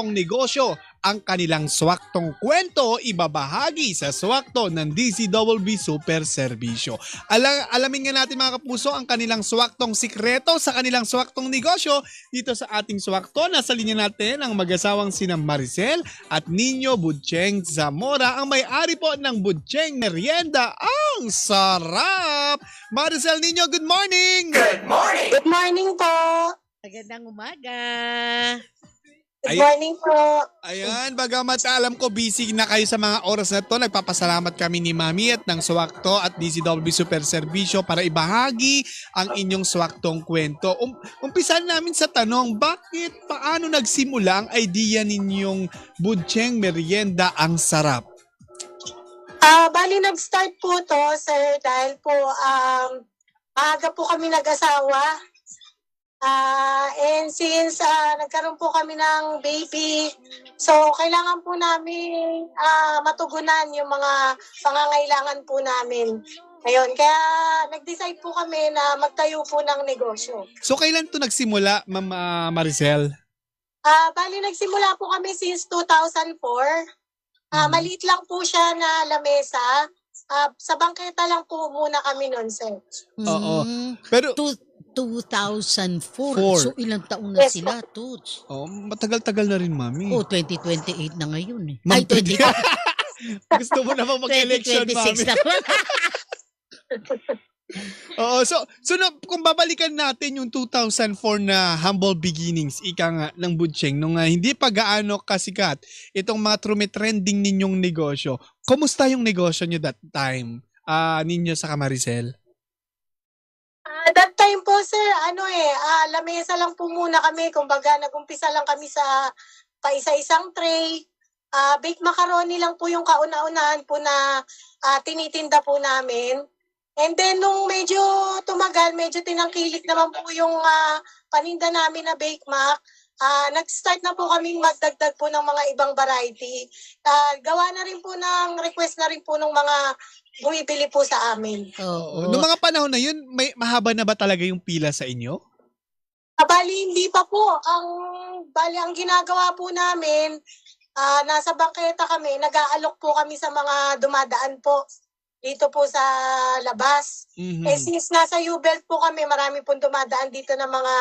swaktong negosyo. Ang kanilang swaktong kwento ibabahagi sa swakto ng DZWB Super Serbisyo. Alamin nga natin mga kapuso ang kanilang swaktong sikreto sa kanilang swaktong negosyo dito sa ating swakto. Nasa linya natin ang mag-asawang sina Maricel at Nino Budcheng Zamora, ang may-ari po ng Budcheng Merienda. Ang sarap! Maricel, Nino, good morning! Good morning po. Magandang umaga. Good morning po. Ayan, bagamat alam ko busy na kayo sa mga oras na to, nagpapasalamat kami ni Mami at ng Swakto at DZWB Super Serbisyo para ibahagi ang inyong swaktong kwento. Umpisan namin sa tanong, paano nagsimula ang idea ninyong Budcheng Merienda ang sarap? Bali nag-start po to, sir, dahil po maaga po kami nag-asawa. And since nagkaroon po kami ng baby, so kailangan po namin matugunan yung mga pangangailangan po namin. Ayun, kaya nag-decide po kami na magtayo po ng negosyo. So kailan to nagsimula, Ma'am Maricel? Bali nagsimula po kami since 2004. Maliit lang po siya na lamesa. Sa bangketa lang po muna kami noon, sir. Oo. Pero 2004. Four. So ilang taon na Yes, sila, Toots? matagal-tagal na rin, Mami. 2028 na ngayon eh. Ma'am, Ay, 20, Gusto mo naman mag-election, 2026 Mami. na pala. Oo, so kung babalikan natin yung 2004 na humble beginnings, ika nga ng Budcheng, nung hindi pa gaano kasikat itong mga trending ninyong negosyo, kumusta yung negosyo nyo that time, ninyo sa Maricel? That time po, sir, lamesa lang po muna kami. Kumbaga, nag-umpisa lang kami sa paisa-isang tray. Baked macaroni lang po yung kauna-unahan po na tinitinda po namin. And then, nung medyo tumagal, medyo tinangkilik naman po yung paninda namin na Bake Mac. Nag-start na po kaming magdagdag po ng mga ibang variety. Gawa na rin po ng request na rin po ng mga bumibili po sa amin. Oo. Noong mga panahon na yun, mahaba na ba talaga yung pila sa inyo? Bali, hindi pa po. Ang ginagawa po namin, nasa bangketa kami, nag-aalok po kami sa mga dumadaan po dito po sa labas. Mhm. Since nasa U-Belt po kami, marami pong dumadaan dito ng mga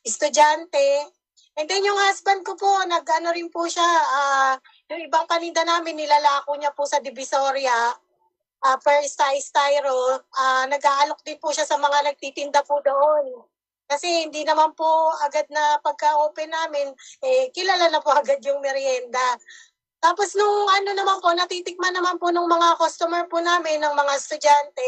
estudyante. And then yung husband ko po, nag-ano rin po siya, yung ibang paninda namin, nilalako niya po sa Divisoria, per styro, nag-aalok din po siya sa mga nagtitinda po doon. Kasi hindi naman po agad na pagka-open namin, kilala na po agad yung merienda. Tapos nung naman po, natitikman naman po ng mga customer po namin, ng mga estudyante,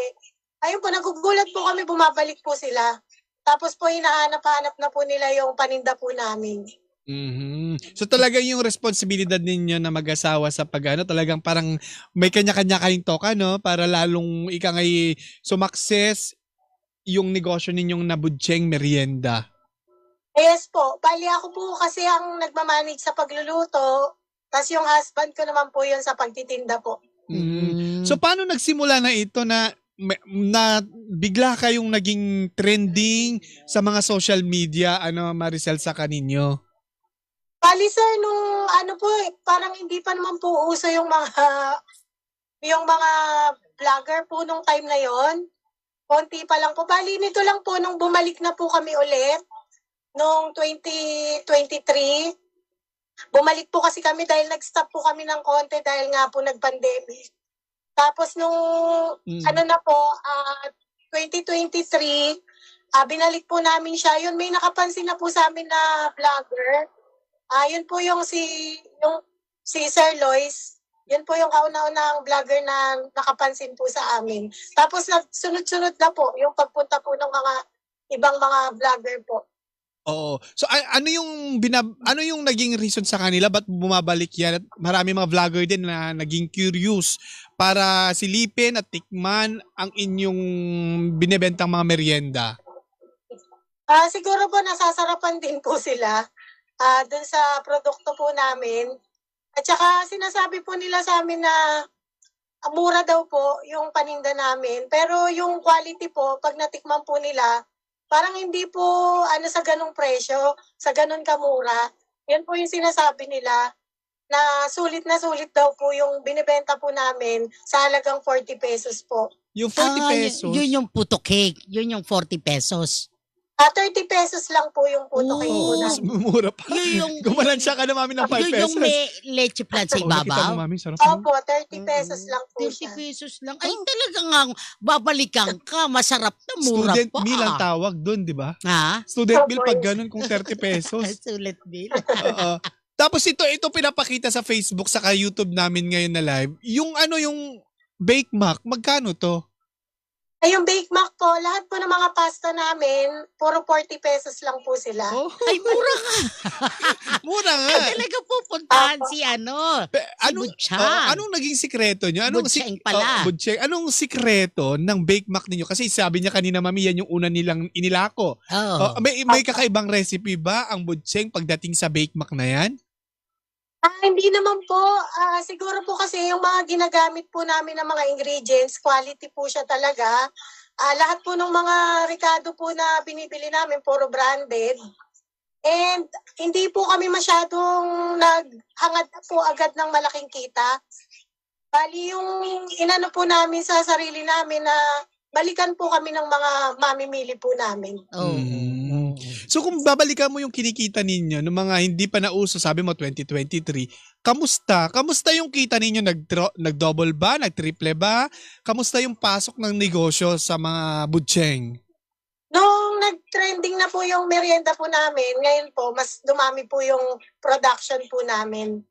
ayun po, nagugulat po kami, bumabalik po sila. Tapos po, hinahanap-hanap na po nila yung paninda po namin. Mhm. So talaga yung responsibilidad ninyo na mag-asawa sa talagang parang may kanya-kanya kayong toka, no? Para lalong ngay sumakses yung negosyo ninyong na Budcheng Merienda. Yes po, bali ako po kasi ang nagmamanage sa pagluluto, tapos yung husband ko naman po yun sa pagtitinda po. Mhm. So paano nagsimula na ito na bigla kayong naging trending sa mga social media, Maricel, sa kaninyo? Bali sir, nung parang hindi pa naman po uso yung mga vlogger po nung time na yon. Konti pa lang po. Bali nito lang po nung bumalik na po kami ulit nung 2023. Bumalik po kasi kami dahil nag-stop po kami ng konti dahil nga po nag-pandemic. Tapos nung 2023, binalik po namin siya. Yun, may nakapansin na po sa amin na vlogger. Yun po yung si Sir Lois. Yun po yung kauna-unang vlogger na nakapansin po sa amin. Tapos sunod-sunod na po yung pagpunta po ng mga ibang mga vlogger po. Oo. So ano yung naging reason sa kanila ba't bumabalik yan? At marami mga vlogger din na naging curious para silipin at tikman ang inyong binebentang mga merienda. Siguro po nasasarapan din po sila dun sa produkto po namin. At saka sinasabi po nila sa amin na mura daw po yung paninda namin. Pero yung quality po, pag natikman po nila, parang hindi po sa ganung presyo, sa ganun kamura. yan po yung sinasabi nila na sulit daw po yung binibenta po namin sa halagang 40 pesos po. Yung 40 Ah, pesos. yun yung puto cake. Yun yung 40 pesos. 30 pesos lang po yung puto cake po Oh. Mas namin. mumura pa. Yun yung, Gumalansya ka na mami ng 5 yun pesos. yung may leche flan sa Oh, nakita mo ibabaw. mami, sarap. Opo, 30 pesos lang po 30 siya. pesos lang. Ay, talagang babalikan ka. Masarap na mura Student pa. meal ang tawag doon, di ba? Ha? Student Opo, meal pag yes. ganun kung 30 pesos. Sulit bill. Oo. Tapos ito pinapakita sa Facebook saka YouTube namin ngayon na live. Yung yung Bake Mac, magkano to? Ay, yung Bake Mac po, lahat po ng mga pasta namin, puro 40 pesos lang po sila. Oh, Ay, mura ka. mura nga. Talaga pupuntahan Opo. si Anong, Butchang. anong naging sikreto nyo? Butcheng pala. Butcheng. Anong sikreto ng Bake Mac ninyo? Kasi sabi niya kanina, mami, yan yung una nilang inilako. Oo. May kakaibang recipe ba ang Butcheng pagdating sa Bake Mac na yan? Hindi naman po. Siguro po kasi yung mga ginagamit po namin ng mga ingredients, quality po siya talaga. Lahat po ng mga Ricardo po na binibili namin, puro branded. And hindi po kami masyadong naghangad po agad ng malaking kita. Bali yung inano po namin sa sarili namin na balikan po kami ng mga mamimili po namin. Oo. So kung babalikan mo yung kinikita ninyo ng mga hindi pa nauso, sabi mo 2023, kamusta? Kamusta yung kita ninyo? Nag-double ba? Nag-triple ba? Kamusta yung pasok ng negosyo sa mga Butcheng? Nung nag-trending na po yung merienda po namin, ngayon po, mas dumami po yung production po namin.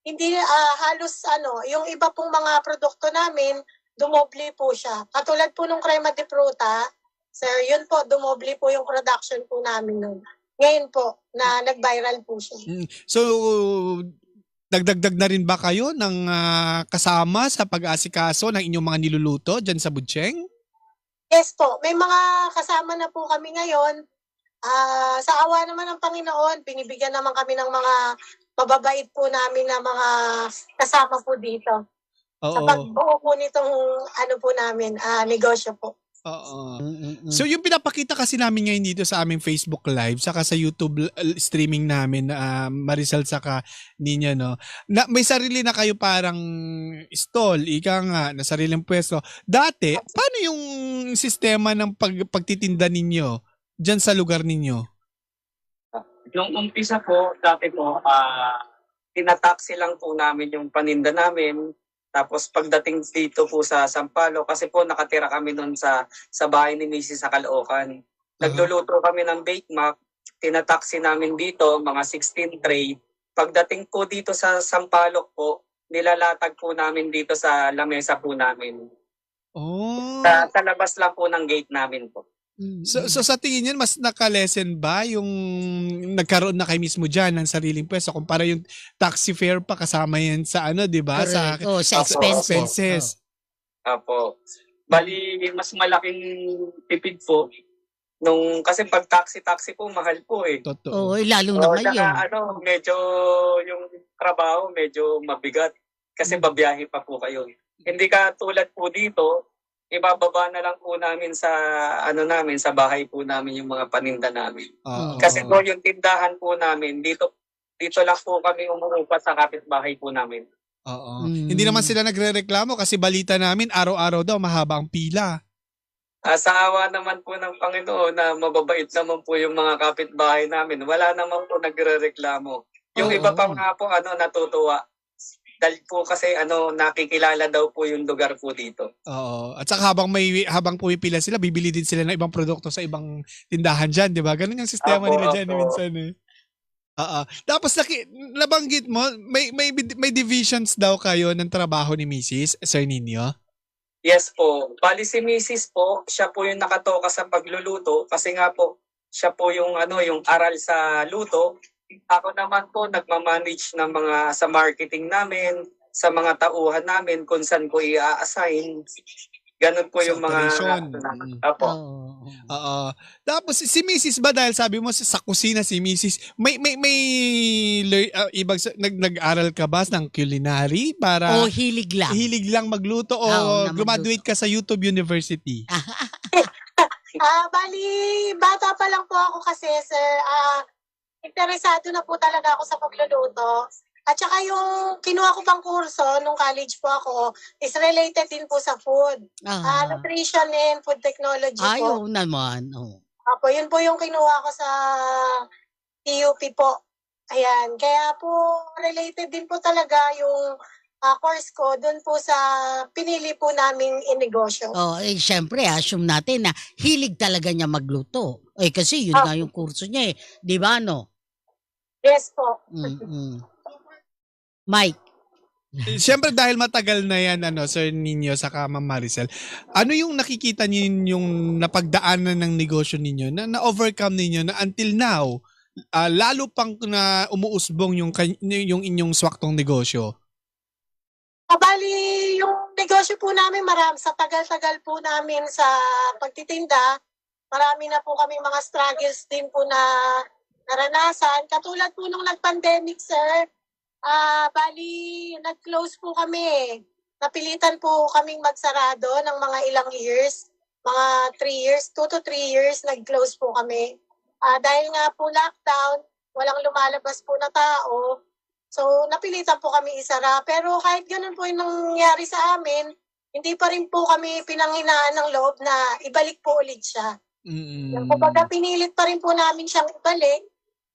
Hindi halos yung iba pong mga produkto namin, dumoble po siya. Katulad po nung crema de fruta, sir, yun po, dumoble po yung production po namin nun. Ngayon po, na nag-viral po siya. So, dagdagdag na rin ba kayo ng kasama sa pag-asikaso ng inyong mga niluluto dyan sa Butcheng? Yes po, may mga kasama na po kami ngayon. Sa awa naman ng Panginoon, binibigyan naman kami ng mga mababait po namin na mga kasama po dito. Sa Oo. pagbuo po nitong po namin, negosyo po. Oo. Mm-mm. So yung pinapakita kasi namin ngayon dito sa aming Facebook Live saka sa YouTube streaming namin Marisol saka Ninya no, na may sarili na kayo parang stall, ika nga, na sariling pwesto. Dati, paano yung sistema ng pagtitinda ninyo diyan sa lugar ninyo? Nung umpisa po, dati po, tinataksi lang po namin yung paninda namin. Tapos pagdating dito po sa Sampaloc, kasi po nakatira kami noon sa bahay ni Mrs. sa Caloocan. Nagluluto kami ng Bake Mac, tinataksi namin dito, mga 16 tray. Pagdating po dito sa Sampaloc po, nilalatag po namin dito sa lamesa po namin. Oh. Sa labas lang po ng gate namin po. So sa tingin niyo mas naka-lessen ba yung nagkaroon na kayo mismo diyan ng sariling pwesto kumpara yung taxi fare pa kasama yan sa 'di ba? Sa Correct. Sa Opo, expenses. Apo. Bali, mas malaking tipid po. Kasi pag taxi po, mahal po eh. Totoo. Oo, lalo na ngayon. Saka, medyo yung trabaho, medyo mabigat. Kasi babiyahe pa po kayo. Hindi ka tulad po dito, ibababa na lang po namin sa sa bahay po namin yung mga paninda namin. Oo. Kasi po yung tindahan po namin, dito lang po kami umuupa sa kapitbahay po namin. Oo. Hindi naman sila nagrereklamo kasi balita namin araw-araw daw mahaba ang pila. Sa awa naman po ng Panginoon na mababait naman po yung mga kapitbahay namin, wala naman po nagrereklamo. Yung Oo. iba pa nga po natutuwa. Dahil po kasi nakikilala daw po yung lugar po dito. Oo. At saka habang pumipila sila, bibili din sila ng ibang produkto sa ibang tindahan diyan, 'di ba? Ganun yung sistema Apo, nila diyan apo. minsan eh. Oo. Tapos nabanggit mo, may divisions daw kayo ng trabaho ni Mrs. Sir Nino? Yes po. Bali si Mrs. po, siya po yung nakatoka sa pagluluto kasi nga po siya po yung yung aral sa luto. Ako naman po nagmamanage ng mga sa marketing namin, sa mga tauhan namin kung saan ko i-assign. Ganun po Sa yung mga operation. Apo. Oo. Tapos si Mrs. ba dahil sabi mo sa kusina si Mrs. may nag-aral ka ba ng culinary para O hilig lang. hilig lang magluto o Oo, na graduate ka sa YouTube University? Bali, bata pa lang po ako kasi, sir. interesado na po talaga ako sa pagluluto. At saka yung kinuha ko pang kurso nung college po ako is related din po sa food. Nutrition and food technology po. Ayaw naman. Oh. Apo, yun po yung kinuha ko sa TUP po. Ayan, kaya po related din po talaga yung course ko doon po sa pinili po naming inegosyo. Oh, syempre, assume natin na hilig talaga niya magluto. Kasi yun nga yung kurso niya eh. Di ba, no? Yes po. Mike. Siyempre dahil matagal na yan, Sir Nino saka Ma'am Maricel, ano yung nakikita niyo yung napagdaanan ng negosyo ninyo na-overcome ninyo na until now, lalo pang na umuusbong yung inyong swaktong negosyo? Bali, yung negosyo po namin sa tagal-tagal po namin sa pagtitinda, marami na po kami mga struggles din po na naranasan. Katulad po nung nag-pandemic, sir, bali, nag-close po kami. Napilitan po kaming magsarado ng mga ilang years, mga 3 years, 2 to 3 years, nag-close po kami. Dahil nga po lockdown, walang lumalabas po na tao, so napilitan po kami isara. Pero kahit ganun po yung nangyari sa amin, hindi pa rin po kami pinanghinaan ng loob na ibalik po ulit siya. Kumbaga pinilit pa rin po namin siyang ibalik.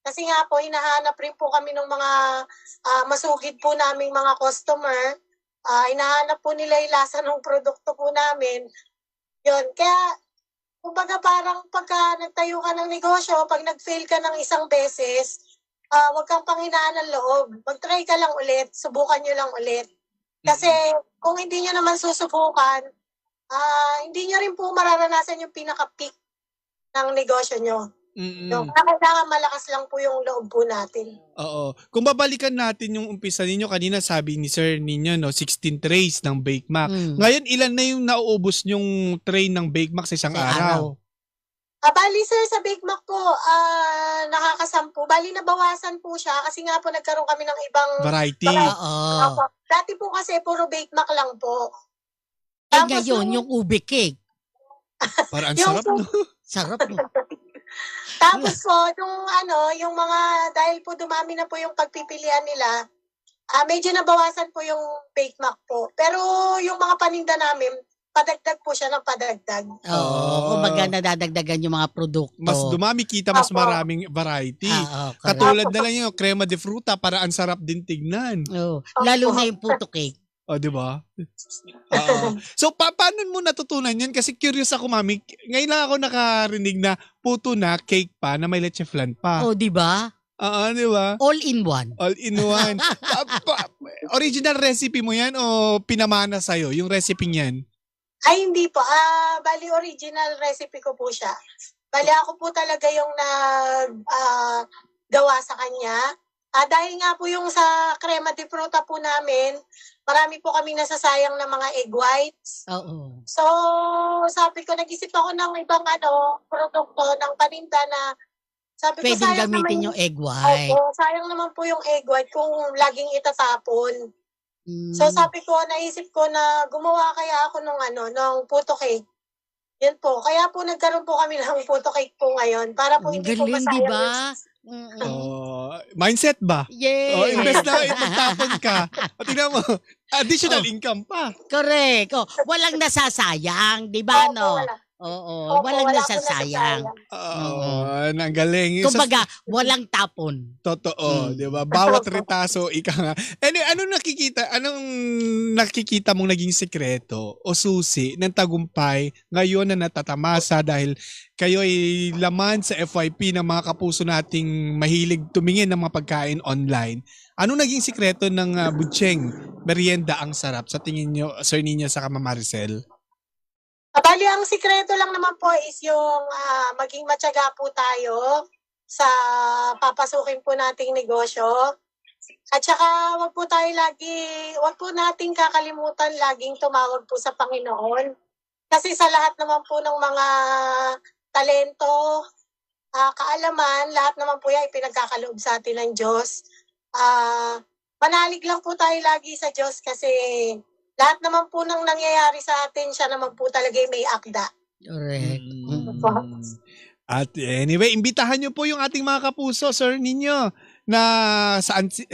Kasi nga po, hinahanap rin po kami ng mga masugid po naming mga customer. Hinahanap po nila yung lasa ng produkto po namin. Yun, kaya kumbaga parang pagka nagtayo ka ng negosyo, pag nag-fail ka ng isang beses, huwag kang panghinaan ng loob. Mag-try ka lang ulit, subukan nyo lang ulit. Kasi kung hindi nyo naman susubukan, hindi nyo rin po mararanasan yung pinaka-peak ng negosyo nyo. So, kailangan malakas lang po yung loob po natin. Oo. Kung babalikan natin yung umpisa ninyo, kanina sabi ni Sir Nino, 16 trays ng Bake Mac. Ngayon, ilan na yung nauubos yung tray ng Bake Mac sa isang araw? Bali sir, sa Bake Mac po, nakakasampu. Bali nabawasan po siya kasi nga po nagkaroon kami ng ibang Variety. Dati po kasi puro Bake Mac lang po. Ngayon, yung ube cake. Parang sarap, no? Sarap, no? Tapos po, yung mga, dahil po dumami na po yung pagpipilian nila, medyo nabawasan po yung Bake Mac po. Pero yung mga paninda namin, padagdag po siya ng padagdag. Kumbaga nadadagdagan yung mga produkto. Mas dumami kita, mas maraming variety. Katulad na lang yung crema de fruta para ang sarap din tignan. Lalo na yung puto cake. Di ba? So, paano mo natutunan yan? Kasi curious ako, Mami. Ngayon lang ako nakarinig na puto na, cake pa, na may leche flan pa. Di ba? Di ba? All in one. All in one. Original recipe mo yan o pinamana sa'yo, yung recipe niyan? Ay, hindi po. Bali, original recipe ko po siya. Bali, ako po talaga yung gawa sa kanya. Dahil nga po yung sa crema de fruta po namin, marami po kami nasasayang na mga egg whites. So, sabi ko, nag-isip ako ng ibang produkto ng paninda na sabi ko, pwedeng sayang gamitin naman yung egg white. Sayang naman po yung egg white kung laging itatapon. So, sabi ko, naisip ko na gumawa kaya ako ng puto cake. Yun po. Kaya po nagkaroon po kami ng puto cake po ngayon para po hindi po masayang. Diba? Mindset ba? Yeah. Invest na ipagtapon ka. Tingnan mo, additional income pa. Correct. Walang nasasayang, di ba, no? Walang nasasayang. Ang galing. Kumbaga, walang tapon. Totoo, di ba? Bawat retaso, ika nga. Anong nakikita mong naging sekreto o susi ng tagumpay ngayon na natatamasa dahil kayo ay laman sa FYP ng mga kapuso nating mahilig tumingin ng mga pagkain online. Anong naging sekreto ng Butcheng Merienda ang sarap sa tingin nyo, Sir Nino sa Ma'am Maricel? Bali, ang sikreto lang naman po is yung maging matyaga po tayo sa papasukin po nating negosyo. At saka wag po nating kakalimutan laging tumawag po sa Panginoon. Kasi sa lahat naman po ng mga talento, kaalaman, lahat naman po yan ipinagkakaloob sa atin ng Diyos. Manalig lang po tayo lagi sa Diyos kasi lahat naman po nang nangyayari sa atin, siya naman po talaga may akda. Correct. At anyway, imbitahan nyo po yung ating mga kapuso, Sir Ninyo, na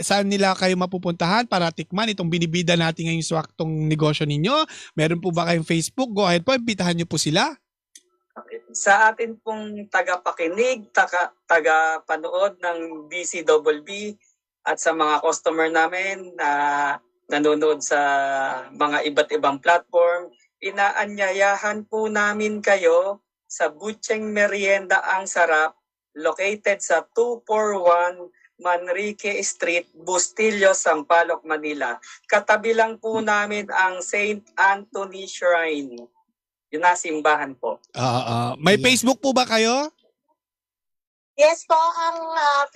saan nila kayo mapupuntahan para tikman itong binibida natin ngayong swaktong negosyo ninyo. Meron po ba kayong Facebook? Go ahead po, imbitahan nyo po sila. Sa atin pong tagapakinig, tagapanood ng DCWB at sa mga customer namin na nanonood sa mga iba't ibang platform, inaanyayahan po namin kayo sa Butcheng Merienda Ang Sarap, located sa 241 Manrique Street, Bustillo, Sampaloc, Manila. Katabi lang po namin ang St. Anthony Shrine. Yun na, simbahan po. May Yeah. Facebook po ba kayo? Yes po, ang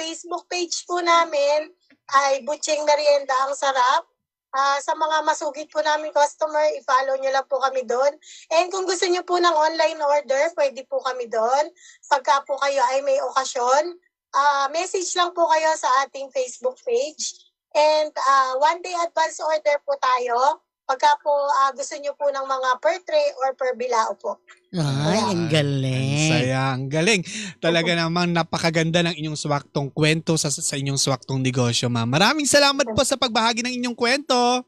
Facebook page po namin ay Butcheng Merienda Ang Sarap. Sa mga masugid po namin customer, i-follow nyo lang po kami doon. And kung gusto nyo po ng online order, pwede po kami doon. Pagka po kayo ay may okasyon, message lang po kayo sa ating Facebook page. And one day advance order po tayo. Pagka po gusto nyo po ng mga per tray or per bilao po. Ay, ang Ang galing. saya, ang galing. Talaga namang napakaganda ng inyong swaktong kwento sa inyong swaktong negosyo, ma'am. Maraming salamat po sa pagbahagi ng inyong kwento.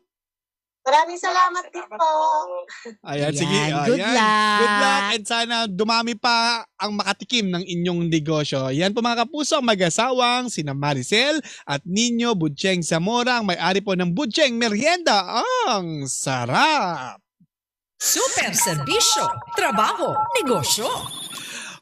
Maraming salamat din po. Ayan, sige. Good luck. Good luck and sana dumami pa ang makatikim ng inyong negosyo. Yan po mga kapuso, ang mag-asawang sina Maricel at Nino Butcheng Zamora, ang may-ari po ng Butcheng Merienda Ang Sarap. Super serbisyo, trabaho, negosyo.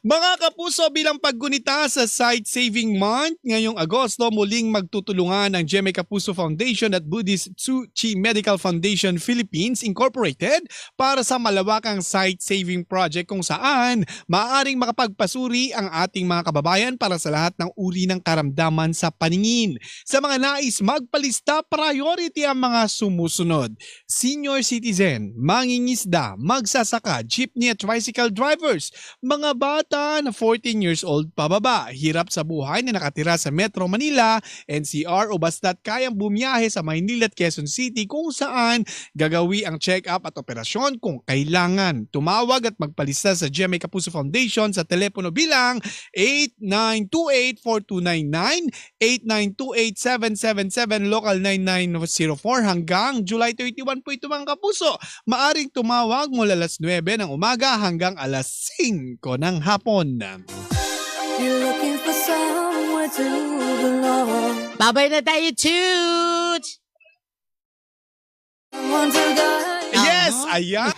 Mga kapuso, bilang paggunita sa Sight Saving Month, ngayong Agosto muling magtutulungan ang GMA Kapuso Foundation at Buddhist Tzu Chi Medical Foundation Philippines Incorporated para sa malawakang sight saving project kung saan maaaring makapagpasuri ang ating mga kababayan para sa lahat ng uri ng karamdaman sa paningin. Sa mga nais magpalista, priority ang mga sumusunod: senior citizen, mangingisda, magsasaka, jeepney at tricycle drivers, mga bata na 14 years old pababa, hirap sa buhay na nakatira sa Metro Manila, NCR o basta't kayang bumiyahe sa Maynila at Quezon City kung saan gagawi ang check-up at operasyon kung kailangan. Tumawag at magpalista sa GMA Kapuso Foundation sa telepono bilang 8928-4299, 8928-777, local 9904 hanggang July 31 po ito mga kapuso. Maaring tumawag mula alas 9 ng umaga hanggang alas 5 ng hapon. You're looking for somewhere to belong. Babay na tayo, Toots! Someone to guide. Yes, ayan.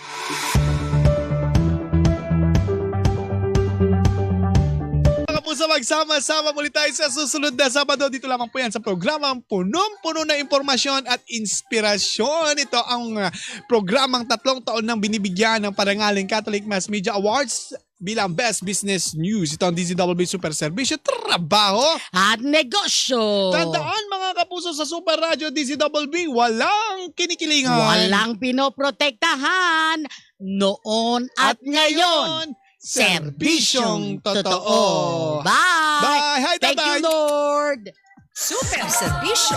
Mga kapuso, magsama-sama muli tayo sa susunod na Sabado. Dito lamang po yan sa programang punong-puno na impormasyon at inspirasyon. Ito ang programang 3 taon nang binibigyan ng parangaling Catholic Mass Media Awards bilang Best Business News. Ito ang DZWB Super Serbisyo, trabaho At negosyo. Tandaan mga kapuso, sa Super Radio DZWB, walang kinikilingan. Walang pinoprotektahan noon at ngayon. Serbisyong totoo. Bye! Bye! Hi, Thank you, tatay! Lord! Super serbisyo,